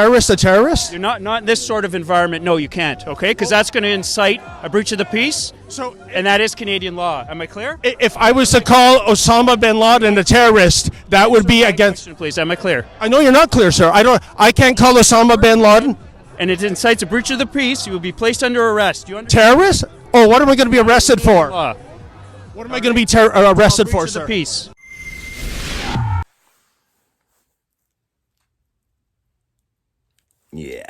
Terrorist, a terrorist? You're not in this sort of environment. No, you can't. Okay, because that's going to incite a breach of the peace. So, And that is Canadian law. Am I clear? if I was to call Osama bin Laden a terrorist, that would be against. Question, please. Am I clear? I know you're not clear, sir. I can't call Osama bin Laden And it incites a breach of the peace. You will be placed under arrest. Do you understand? terrorist. Oh, what am I going to be arrested for? Law. What am I going to be arrested Breach for, of the sir? peace. Yeah.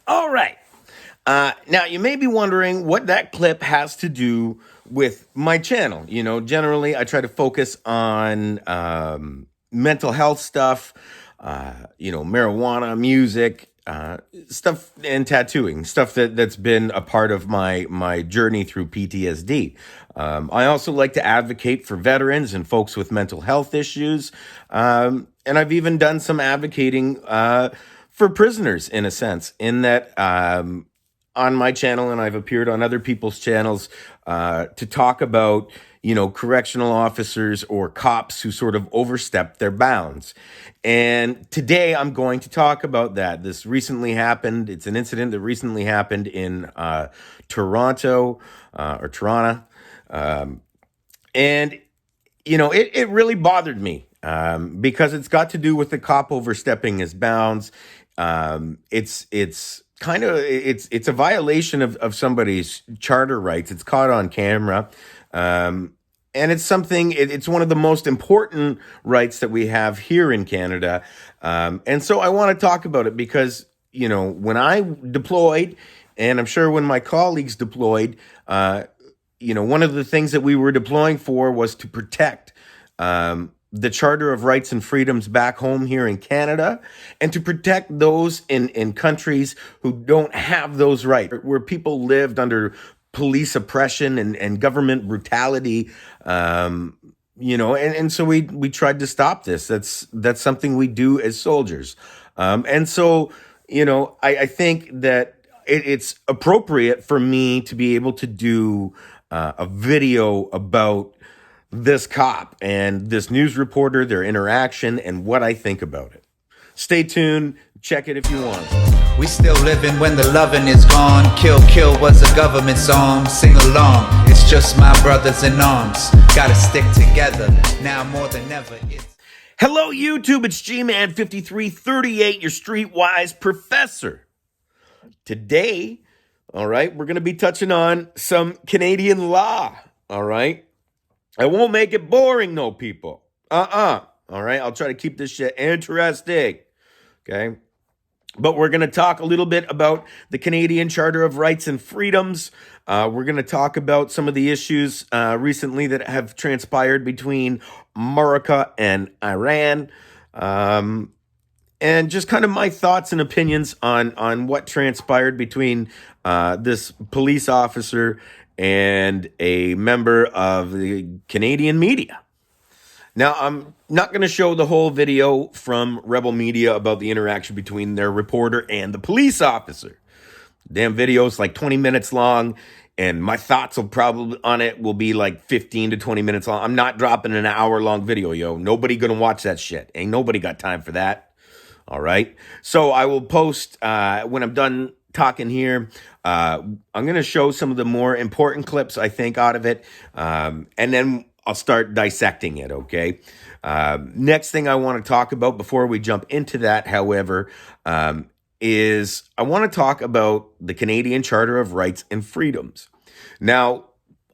All right. Now, you may be wondering what that clip has to do with my channel. You know, generally, I try to focus on mental health stuff, marijuana, music, stuff, and tattooing, stuff that's been a part of my journey through PTSD. I also like to advocate for veterans and folks with mental health issues. And I've even done some advocating for prisoners, in a sense, in that on my channel, and I've appeared on other people's channels to talk about, correctional officers or cops who sort of overstep their bounds. And today I'm going to talk about that. This recently happened. It's an incident that recently happened in Toronto. And, it really bothered me because it's got to do with the cop overstepping his bounds. It's a violation of somebody's charter rights. It's caught on camera. And it's something, it's one of the most important rights that we have here in Canada. And so I want to talk about it because, when I deployed, and I'm sure when my colleagues deployed, one of the things that we were deploying for was to protect the Charter of Rights and Freedoms back home here in Canada, and to protect those in countries who don't have those rights, where people lived under police oppression and government brutality. And so we tried to stop this. That's something we do as soldiers. And so, I think that it's appropriate for me to be able to do a video about this cop and this news reporter, their interaction, and what I think about it. Stay tuned. Check it if you want. We still living when the loving is gone. Kill, kill was a government song. Sing along, it's just my brothers in arms. Gotta stick together, now more than ever. Hello, YouTube. It's G-Man5338, your streetwise professor. Today, all right, we're going to be touching on some Canadian law, all right? I won't make it boring, though, people. All right, I'll try to keep this shit interesting, okay? But we're going to talk a little bit about the Canadian Charter of Rights and Freedoms. We're going to talk about some of the issues recently that have transpired between America and Iran. And just kind of my thoughts and opinions on what transpired between this police officer and a member of the Canadian media. Now, I'm not going to show the whole video from Rebel Media about the interaction between their reporter and the police officer. Damn video's like 20 minutes long, and my thoughts on it will be like 15 to 20 minutes long. I'm not dropping an hour-long video, yo. Nobody going to watch that shit. Ain't nobody got time for that. All right? So I will post, when I'm done talking here, I'm going to show some of the more important clips, I think, out of it, and then I'll start dissecting it, okay? Next thing I want to talk about before we jump into that, however, is I want to talk about the Canadian Charter of Rights and Freedoms. Now,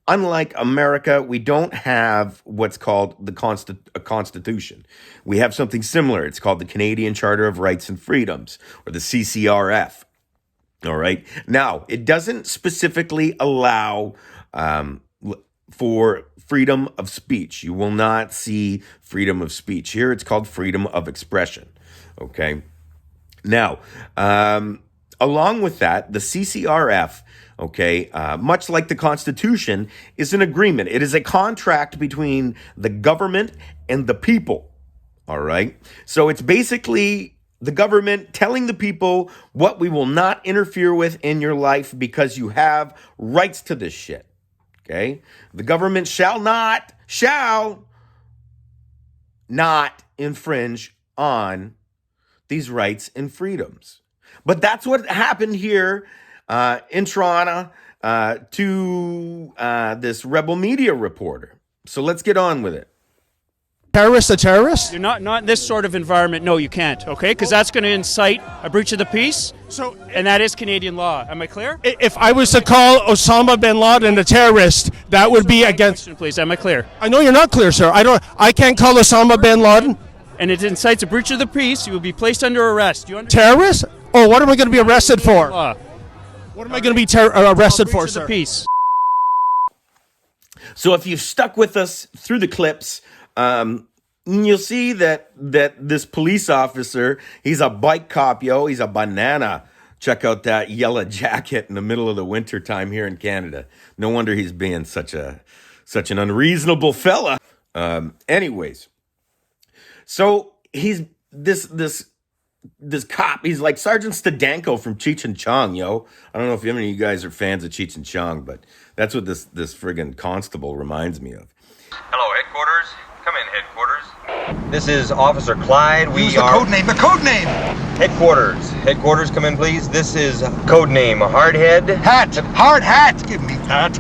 unlike America, we don't have what's called a constitution. We have something similar. It's called the Canadian Charter of Rights and Freedoms, or the CCRF. All right. Now, it doesn't specifically allow for freedom of speech. You will not see freedom of speech. Here it's called freedom of expression. Okay. Now, along with that, the CCRF, okay, much like the Constitution, is an agreement. It is a contract between the government and the people. All right. So it's basically the government telling the people what we will not interfere with in your life because you have rights to this shit. Okay. The government shall not infringe on these rights and freedoms. But that's what happened here in Toronto to this Rebel Media reporter. So let's get on with it. Terrorist a terrorist? You're not in this sort of environment. No, you can't. Okay, because that's going to incite a breach of the peace. So, and that is Canadian law. Am I clear? If I was to call Osama bin Laden a terrorist, that would be against. Question, please. Am I clear? I know you're not clear, sir. I can't call Osama bin Laden And it incites a breach of the peace. You will be placed under arrest. Do you understand? terrorist. Oh, what am I going to be arrested for? Law. What am I going to be arrested for, Breach of the sir? peace. So if you've stuck with us through the clips, you'll see that this police officer, he's a bike cop, yo. He's a banana. Check out that yellow jacket in the middle of the winter time here in Canada. No wonder he's being such an unreasonable fella. Anyways, so he's this cop. He's like Sergeant Stadenko from Cheech and Chong, yo. I don't know if any of you guys are fans of Cheech and Chong, but that's what this friggin' constable reminds me of. Hello, headquarters. Come in, headquarters. This is Officer Clyde. Use the code name. Headquarters. Headquarters, come in, please. This is code name Hardhead. Hard hat. Give me that.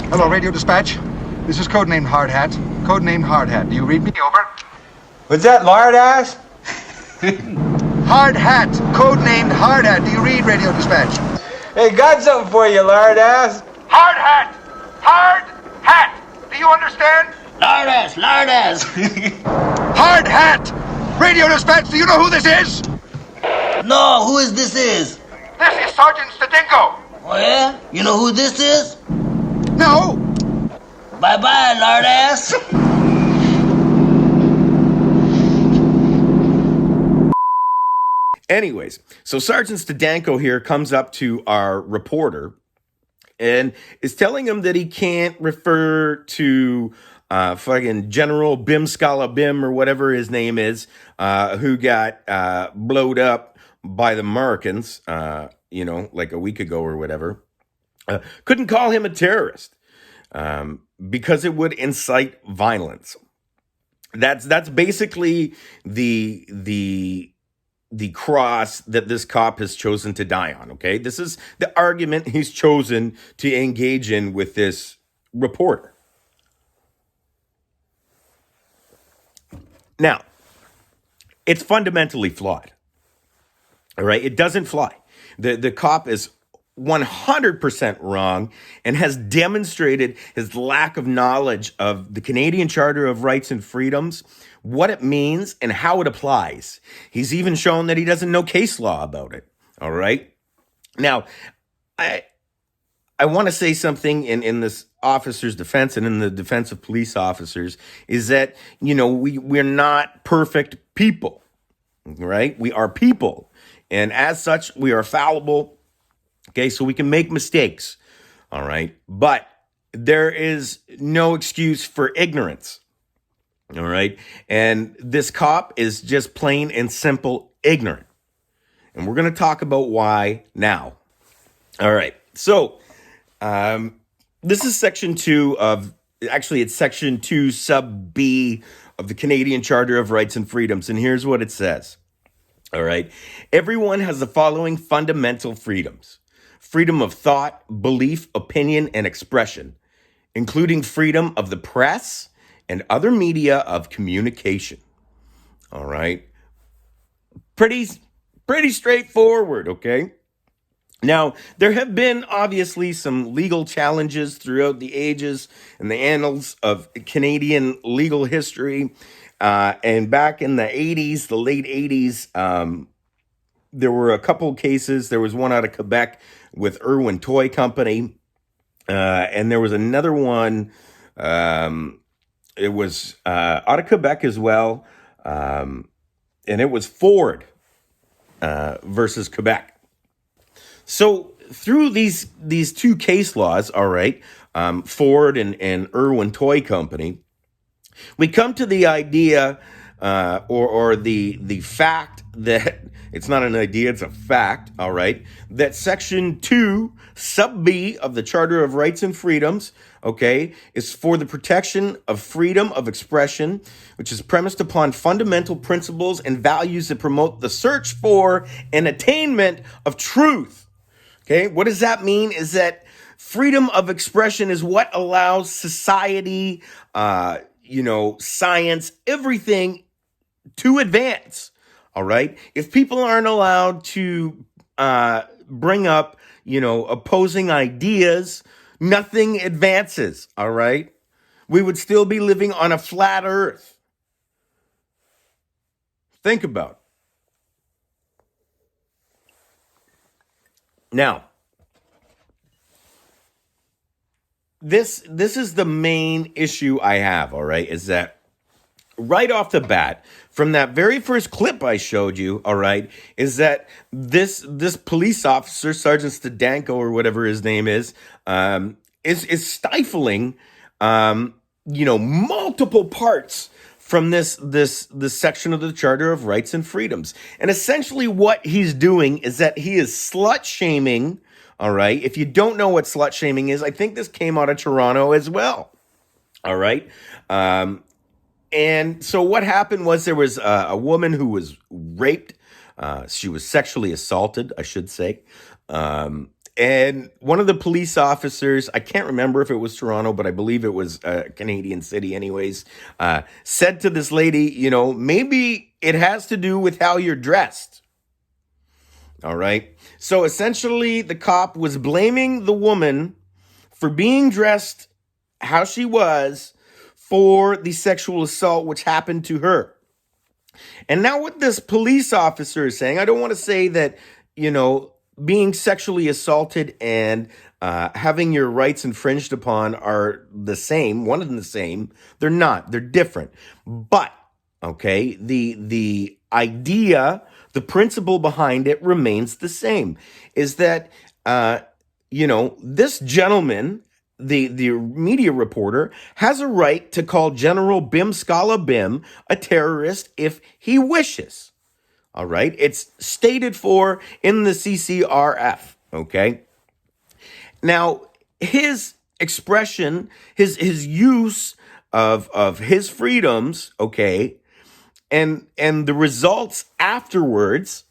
Hello, radio dispatch. This is codenamed Hard Hat. Codenamed Hard Hat. Do you read me? Over. Was that lard ass? Hard Hat. Codenamed Hard Hat. Do you read radio dispatch? Hey, got something for you, lard ass. Hard Hat. Hard Hat. Do you understand? Lard ass. Hard Hat. Radio dispatch. Do you know who this is? No, who is this is? This is Sergeant Stadenko. Oh yeah? You know who this is? No. Bye-bye, lard ass. Anyways, so Sergeant Stadenko here comes up to our reporter and is telling him that he can't refer to fucking General Bim Scala Bim or whatever his name is, who got blowed up by the Americans, like a week ago or whatever. Couldn't call him a terrorist because it would incite violence. That's basically the cross that this cop has chosen to die on, okay? This is the argument he's chosen to engage in with this reporter. Now, it's fundamentally flawed, all right? It doesn't fly. The cop is 100% wrong and has demonstrated his lack of knowledge of the Canadian Charter of Rights and Freedoms, what it means, and how it applies. He's even shown that he doesn't know case law about it. All right. Now, I want to say something in this officer's defense and in the defense of police officers is that, we're not perfect people, right? We are people. And as such, we are fallible. Okay, so we can make mistakes. All right. But there is no excuse for ignorance. All right. And this cop is just plain and simple ignorant. And we're going to talk about why now. All right. So this is section 2 it's section 2 sub B of the Canadian Charter of Rights and Freedoms. And here's what it says. All right. Everyone has the following fundamental freedoms: freedom of thought, belief, opinion, and expression, including freedom of the press and other media of communication. All right. Pretty straightforward, okay? Now, there have been obviously some legal challenges throughout the ages and the annals of Canadian legal history. And back in the 80s, the late 80s, there were a couple cases. There was one out of Quebec with Irwin Toy Company. And there was another one. It was out of Quebec as well. And it was Ford versus Quebec. So through these two case laws, all right, Ford and Irwin Toy Company, we come to the idea or the fact that it's not an idea, it's a fact, all right, that Section 2, Sub B of the Charter of Rights and Freedoms, okay, is for the protection of freedom of expression, which is premised upon fundamental principles and values that promote the search for and attainment of truth. Okay, what does that mean? Is that freedom of expression is what allows society, science, everything to advance. All right. If people aren't allowed to bring up, opposing ideas, nothing advances. All right. We would still be living on a flat earth. Think about it. Now, this is the main issue I have, all right, is that right off the bat, from that very first clip I showed you, all right, is that this police officer, Sergeant Stadanko or whatever his name is stifling, multiple parts from this section of the Charter of Rights and Freedoms. And essentially what he's doing is that he is slut shaming, all right? If you don't know what slut shaming is, I think this came out of Toronto as well, all right? And so what happened was there was a woman who was raped. She was sexually assaulted, I should say. And one of the police officers, I can't remember if it was Toronto, but I believe it was a Canadian city anyways, said to this lady, maybe it has to do with how you're dressed. All right. So essentially the cop was blaming the woman for being dressed how she was for the sexual assault which happened to her. And now what this police officer is saying, I don't want to say that, being sexually assaulted and having your rights infringed upon are the same, one and the same. They're not. They're different. But, okay, the idea, the principle behind it remains the same, is that, this gentleman, the media reporter, has a right to call General Bim Scala Bim a terrorist if he wishes. All right. It's stated for in the CCRF. Okay. Now, his expression, his use of his freedoms, okay, and the results afterwards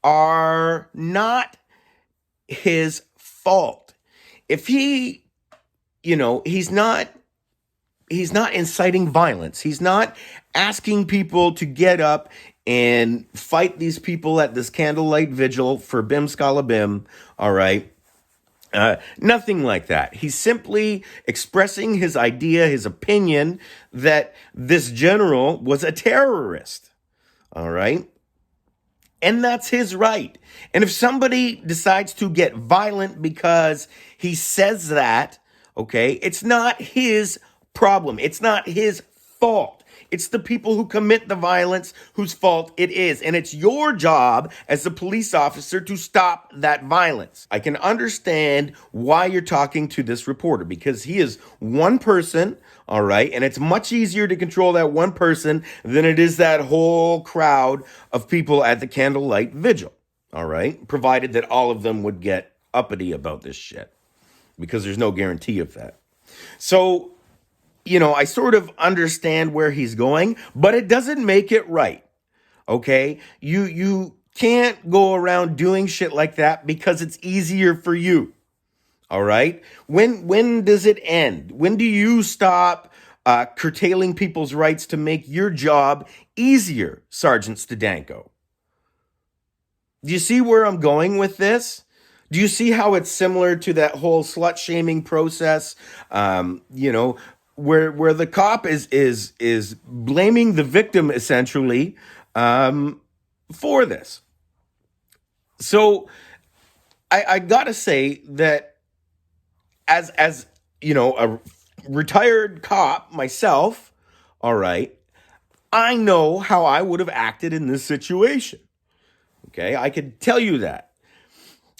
are not his fault. If he, he's not inciting violence. He's not asking people to get up and fight these people at this candlelight vigil for Bim Scala Bim, all right? Nothing like that. He's simply expressing his idea, his opinion that this general was a terrorist, all right? And that's his right. And if somebody decides to get violent because he says that, okay, it's not his problem. It's not his fault. It's the people who commit the violence whose fault it is. And it's your job as a police officer to stop that violence. I can understand why you're talking to this reporter, because he is one person, all right? And it's much easier to control that one person than it is that whole crowd of people at the candlelight vigil, all right? Provided that all of them would get uppity about this shit, because there's no guarantee of that. So, I sort of understand where he's going, but it doesn't make it right. Okay? You can't go around doing shit like that because it's easier for you. All right? When does it end? When do you stop curtailing people's rights to make your job easier, Sergeant Stadanko? Do you see where I'm going with this? Do you see how it's similar to that whole slut shaming process? Where the cop is blaming the victim essentially for this. So I gotta say that as a retired cop myself, all right, I know how I would have acted in this situation. Okay, I could tell you that.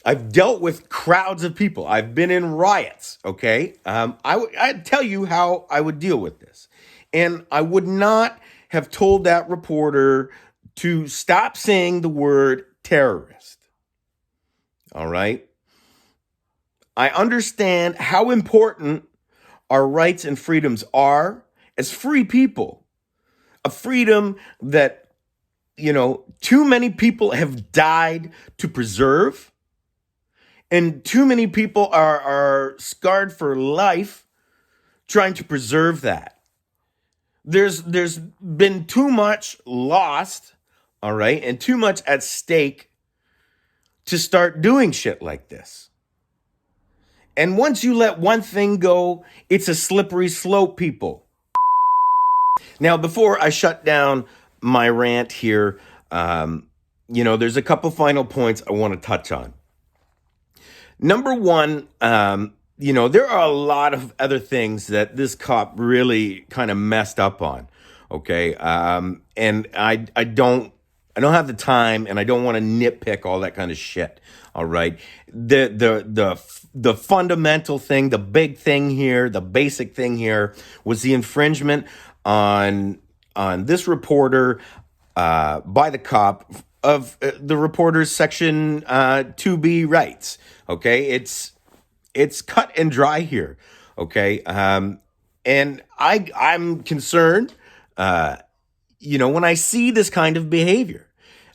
I've dealt with crowds of people. I've been in riots, okay? I'd tell you how I would deal with this. And I would not have told that reporter to stop saying the word terrorist. All right? I understand how important our rights and freedoms are as free people. A freedom that, too many people have died to preserve. And too many people are scarred for life trying to preserve that. There's been too much lost, all right, and too much at stake to start doing shit like this. And once you let one thing go, it's a slippery slope, people. Now, before I shut down my rant here, there's a couple final points I want to touch on. Number one, there are a lot of other things that this cop really kind of messed up on. Okay. And I don't have the time, and I don't want to nitpick all that kind of shit. All right. The fundamental thing, the big thing here, the basic thing here was the infringement on this reporter, by the cop of the reporter's section 2B rights. Okay. It's cut and dry here. Okay. And I'm concerned, when I see this kind of behavior,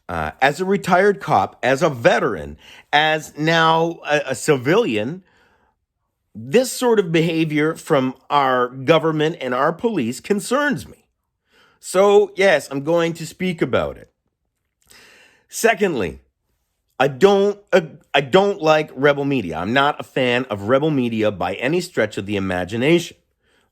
as a retired cop, as a veteran, as now a civilian, this sort of behavior from our government and our police concerns me. So, yes, I'm going to speak about it. Secondly, I don't like rebel media. I'm not a fan of rebel media by any stretch of the imagination.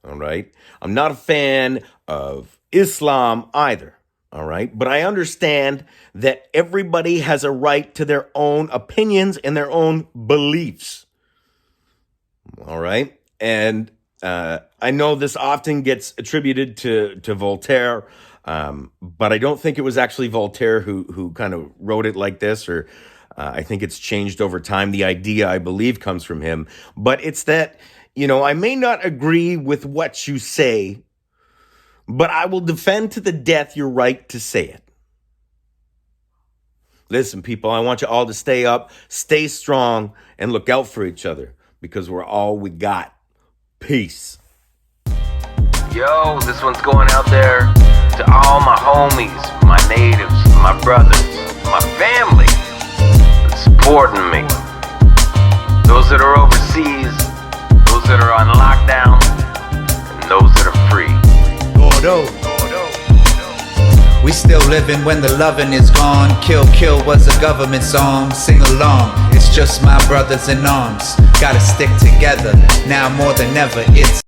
All right. I'm not a fan of Islam either. All right. But I understand that everybody has a right to their own opinions and their own beliefs. All right. And I know this often gets attributed to Voltaire, but I don't think it was actually Voltaire who kind of wrote it like this, or I think it's changed over time. The idea, I believe, comes from him. But it's that, I may not agree with what you say, but I will defend to the death your right to say it. Listen, people, I want you all to stay up, stay strong, and look out for each other, because we're all we got. Peace. Yo, this one's going out there to all my homies, my natives, my brothers, my family that's supporting me. Those that are overseas, those that are on lockdown, and those that are free. We still living when the loving is gone. Kill, kill was a government song. Sing along, it's just my brothers in arms. Gotta stick together, now more than ever, it's